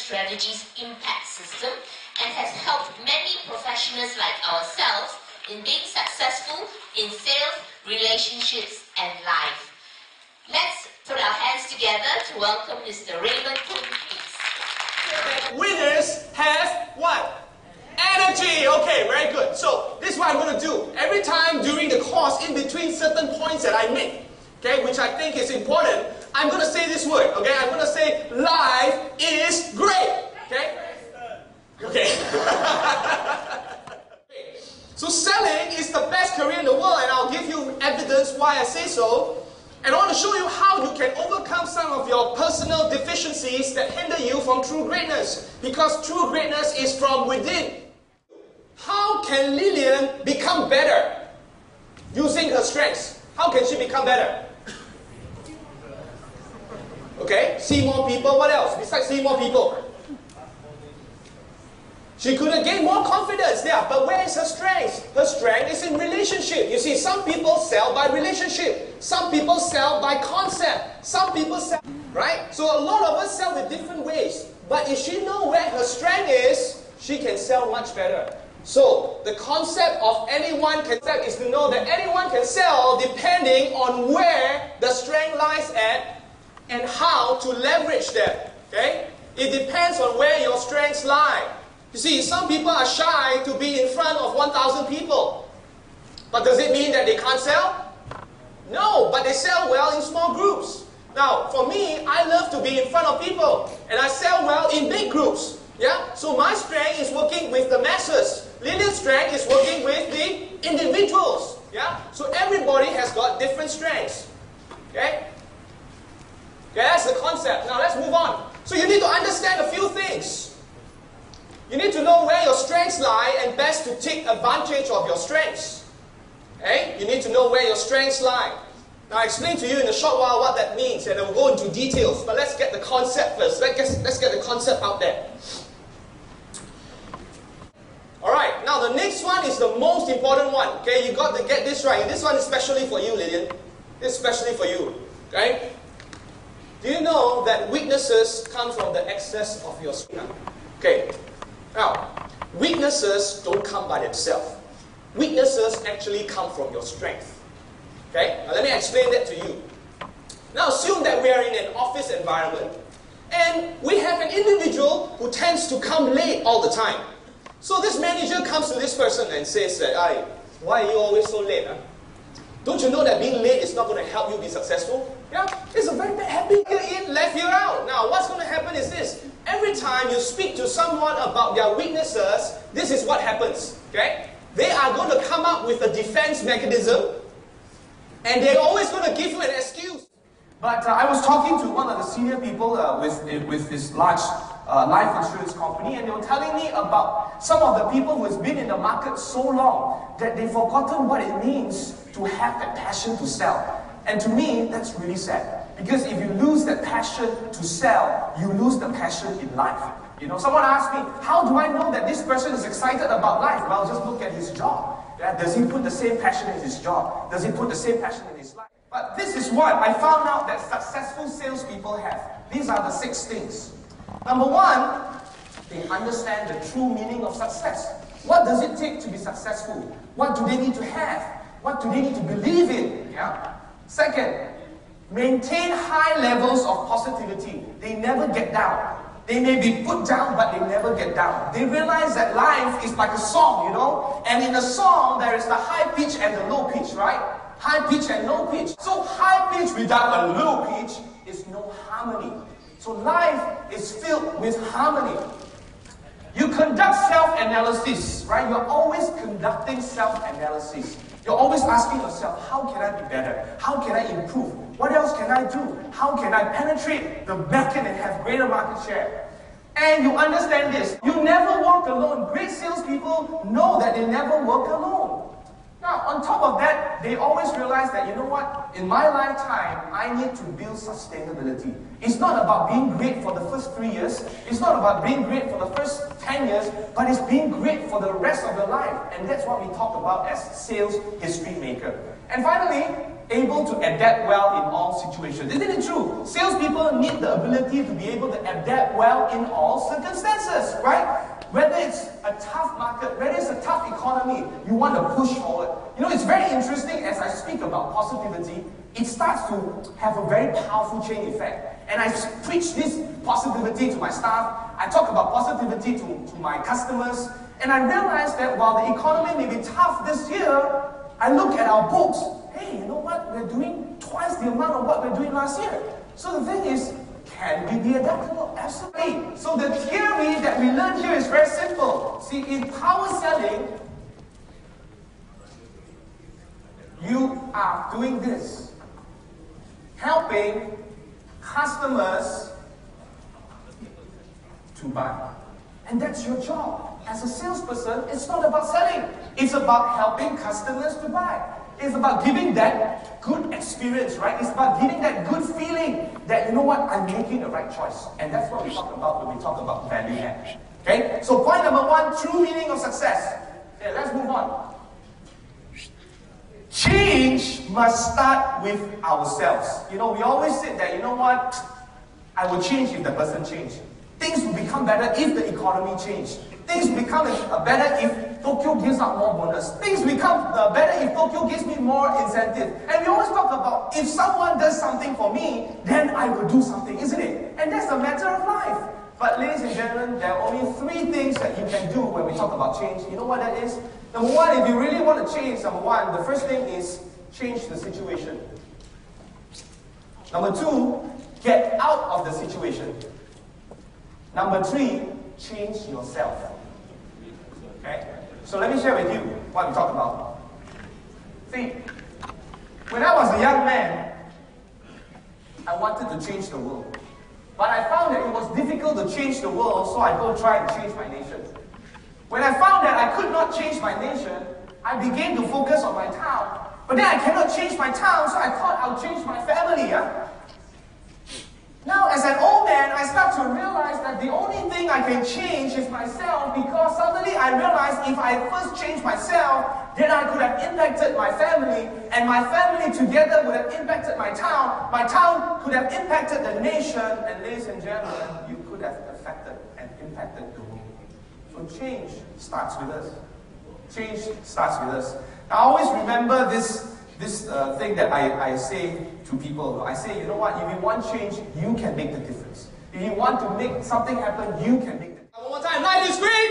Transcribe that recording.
strategies impact system and has helped many professionals like ourselves in being successful in sales, relationships, and life. Let's put our hands together to welcome Mr. Raymond, please. Winners have what? Energy. Okay, very good. So this is what I'm going to do. Every time during the course, in between certain points that I make, okay, which I think is important, I'm going to say this word. Okay, I'm going to say life is great. Okay. Okay. So selling is the best career in the world, and I'll give you evidence why I say so. And I want to show you how you can overcome some of your personal deficiencies that hinder you from true greatness. Because true greatness is from within. How can Lillian become better using her strengths? How can she become better? Okay, see more people. What else besides see more people? She could have gained more confidence there, but where is her strength? Her strength is in relationship. You see, some people sell by relationship. Some people sell by concept. Some people sell, right? So a lot of us sell in different ways. But if she knows where her strength is, she can sell much better. So the concept of anyone can sell is to know that anyone can sell depending on where the strength lies at and how to leverage them. Okay? It depends on where your strengths lie. You see, some people are shy to be in front of 1,000 people. But does it mean that they can't sell? No, but they sell well in small groups. Now, for me, I love to be in front of people. And I sell well in big groups. Yeah? So my strength is working with the masses. Lillian's strength is working with the individuals. Yeah? So everybody has got different strengths. Okay? Okay, that's the concept. Now let's move on. So you need to understand a few things. You need to know where your strengths lie and best to take advantage of your strengths. Okay? You need to know where your strengths lie. Now I'll explain to you in a short while what that means, and then we'll go into details. But let's get the concept first. Let's get the concept out there. Alright, now the next one is the most important one. Okay, you got to get this right. This one is especially for you, Lillian. This is especially for you. Okay? Do you know that weaknesses come from the excess of your strength? Okay. Now, weaknesses don't come by themselves. Weaknesses actually come from your strength. Okay? Now let me explain that to you. Now assume that we are in an office environment and we have an individual who tends to come late all the time. So this manager comes to this person and says that, why are you always so late? Huh? Don't you know that being late is not going to help you be successful? Yeah? It's a very bad habit. Year in, left year out. Now what's going to happen is this. Every time you speak to someone about their weaknesses, this is what happens. Okay? They are going to come up with a defense mechanism, and they're always going to give you an excuse. But I was talking to one of the senior people with this large life insurance company, and they were telling me about some of the people who has been in the market so long that they've forgotten what it means to have that passion to sell. And to me, that's really sad. Because if you lose that passion to sell, you lose the passion in life. You know, someone asked me, how do I know that this person is excited about life? Well, just look at his job. Yeah? Does he put the same passion in his job? Does he put the same passion in his life? But this is what I found out that successful salespeople have. These are the 6 things. Number 1, they understand the true meaning of success. What does it take to be successful? What do they need to have? What do they need to believe in? Yeah? Second, maintain high levels of positivity. They never get down. They may be put down, but they never get down. They realize that life is like a song, you know? And in a song, there is the high pitch and the low pitch, right? High pitch and low pitch. So high pitch without a low pitch is no harmony. So life is filled with harmony. You conduct self-analysis, right? You're always conducting self-analysis. You're always asking yourself, how can I be better? How can I improve? What else can I do? How can I penetrate the market and have greater market share? And you understand this. You never walk alone. Great salespeople know that they never work alone. Now, on top of that, they always realize that, you know what? In my lifetime, I need to build sustainability. It's not about being great for the first 3 years. It's not about being great for the first 10 years, but it's being great for the rest of your life. And that's what we talk about as sales history maker. And finally, able to adapt well in all situations. Isn't it true? Salespeople need the ability to be able to adapt well in all circumstances, right? Whether it's a tough market, whether it's a tough economy, you want to push forward. You know, it's very interesting as I speak about positivity, it starts to have a very powerful chain effect. And I preach this positivity to my staff, I talk about positivity to my customers, and I realize that while the economy may be tough this year, I look at our books, hey, you know what? We're doing twice the amount of what we're doing last year. So the thing is, can we be adaptable? Absolutely. So the theory that we learn here is very simple. See, in power selling, you are doing this. Helping customers to buy. And that's your job. As a salesperson, it's not about selling. It's about helping customers to buy. It's about giving that good experience, right? It's about giving that good feeling that, you know what, I'm making the right choice. And that's what we talk about when we talk about value add. Okay? So point number one, true meaning of success. Okay, let's move on. Change must start with ourselves. You know, we always say that, you know what, I will change if the person changes. Things will become better if the economy changes. Things become better if Tokyo gives out more bonus. Things become better if Tokyo gives me more incentive. And we always talk about, if someone does something for me, then I will do something, isn't it? And that's a matter of life. But ladies and gentlemen, there are only 3 things that you can do when we talk about change. You know what that is? Number one, if you really want to change, number one, the first thing is change the situation. Number 2, get out of the situation. Number 3, change yourself. Okay? So let me share with you what we talked about. See, when I was a young man, I wanted to change the world. But I found that it was difficult to change the world, so I go try and change my nation. When I found that I could not change my nation, I began to focus on my town. But then I cannot change my town, so I thought I'll change my family. Now, as an old man, I start to realize that the only thing I can change is myself, because suddenly I realized if I first change myself, then I could have impacted my family, and my family together would have impacted my town could have impacted the nation, and ladies and gentlemen, you could have affected and impacted the world. So change starts with us. Change starts with us. I always remember this thing that I say to people. I say, you know what, if you want change, you can make the difference. If you want to make something happen, you can make the difference. One more time, 9 is green!